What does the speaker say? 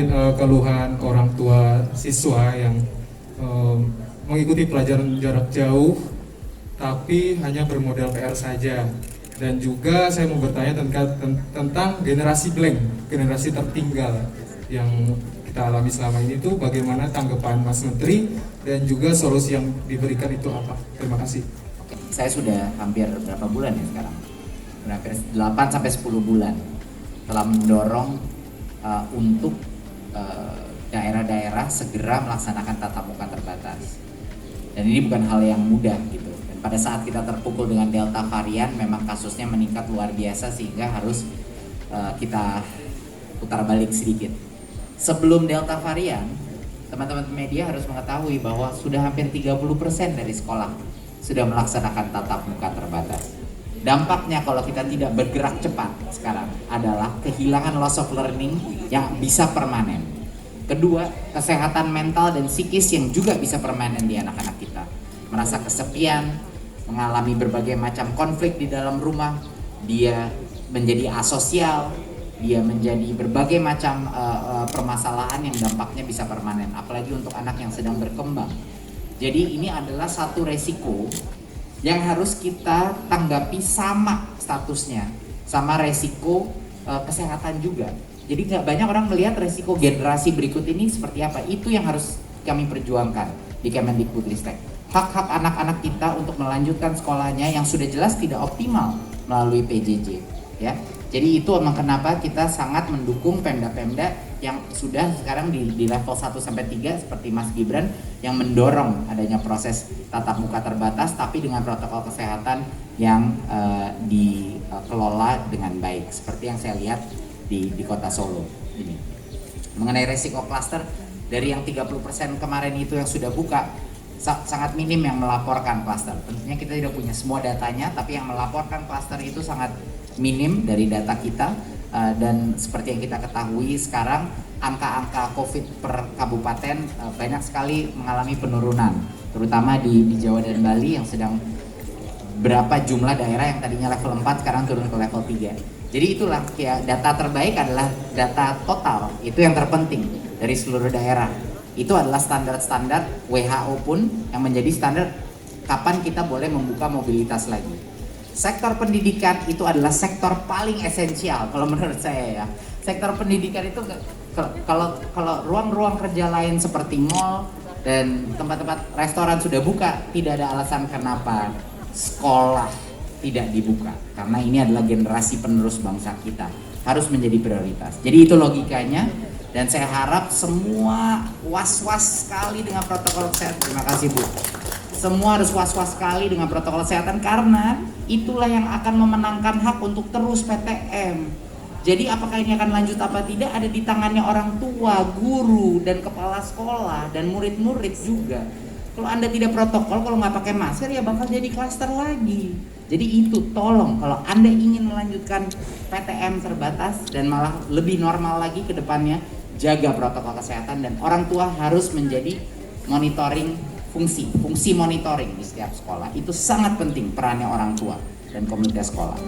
terkait keluhan orang tua siswa yang mengikuti pelajaran jarak jauh tapi hanya bermodal PR saja. Dan juga saya mau bertanya tentang generasi blank, generasi tertinggal yang kita alami selama ini, itu bagaimana tanggapan Mas Menteri dan juga solusi yang diberikan itu apa? Terima kasih. Oke, saya sudah hampir berapa bulan ya sekarang? Hampir 8 sampai 10 bulan telah mendorong untuk daerah-daerah segera melaksanakan tatap muka terbatas. Dan ini bukan hal yang mudah gitu. Dan pada saat kita terpukul dengan Delta varian, memang kasusnya meningkat luar biasa sehingga harus kita putar balik sedikit. Sebelum Delta varian, teman-teman media harus mengetahui bahwa sudah hampir 30% dari sekolah sudah melaksanakan tatap muka terbatas. Dampaknya kalau kita tidak bergerak cepat sekarang adalah kehilangan loss of learning yang bisa permanen. Kedua, kesehatan mental dan psikis yang juga bisa permanen di anak-anak kita. Merasa kesepian, mengalami berbagai macam konflik di dalam rumah, dia menjadi asosial, dia menjadi berbagai macam permasalahan yang dampaknya bisa permanen, apalagi untuk anak yang sedang berkembang. Jadi ini adalah satu resiko yang harus kita tanggapi sama statusnya, sama resiko kesehatan juga. Jadi nggak banyak orang melihat resiko generasi berikut ini seperti apa. Itu yang harus kami perjuangkan di Kemendikbudristek. Hak-hak anak-anak kita untuk melanjutkan sekolahnya yang sudah jelas tidak optimal melalui PJJ. Ya, jadi itu memang kenapa kita sangat mendukung Pemda-Pemda yang sudah sekarang di level 1 sampai 3 seperti Mas Gibran yang mendorong adanya proses tatap muka terbatas tapi dengan protokol kesehatan yang dikelola dengan baik seperti yang saya lihat di Kota Solo ini. Mengenai resiko klaster, dari yang 30% kemarin itu yang sudah buka, sangat minim yang melaporkan klaster. Tentunya kita tidak punya semua datanya, tapi yang melaporkan klaster itu sangat minim dari data kita. Dan seperti yang kita ketahui sekarang, angka-angka COVID per kabupaten banyak sekali mengalami penurunan, terutama di Jawa dan Bali yang sedang berapa jumlah daerah yang tadinya level 4 sekarang turun ke level 3. Jadi itulah ya, data terbaik adalah data total, itu yang terpenting dari seluruh daerah. Itu adalah standar-standar WHO pun yang menjadi standar kapan kita boleh membuka mobilitas lagi. Sektor pendidikan itu adalah sektor paling esensial kalau menurut saya ya. Sektor pendidikan itu kalau ruang-ruang kerja lain seperti mall dan tempat-tempat restoran sudah buka, tidak ada alasan kenapa sekolah tidak dibuka, karena ini adalah generasi penerus bangsa kita, harus menjadi prioritas. Jadi itu logikanya, dan saya harap semua was-was sekali dengan protokol kesehatan. Terima kasih Bu. Semua harus was-was sekali dengan protokol kesehatan karena itulah yang akan memenangkan hak untuk terus PTM. Jadi apakah ini akan lanjut apa tidak ada di tangannya orang tua, guru, dan kepala sekolah, dan murid-murid juga. Kalau Anda tidak protokol, kalau nggak pakai masker ya bakal jadi klaster lagi. Jadi itu tolong kalau Anda ingin melanjutkan PTM terbatas dan malah lebih normal lagi ke depannya, jaga protokol kesehatan dan orang tua harus menjadi monitoring fungsi monitoring di setiap sekolah. Itu sangat penting perannya orang tua dan komunitas sekolah.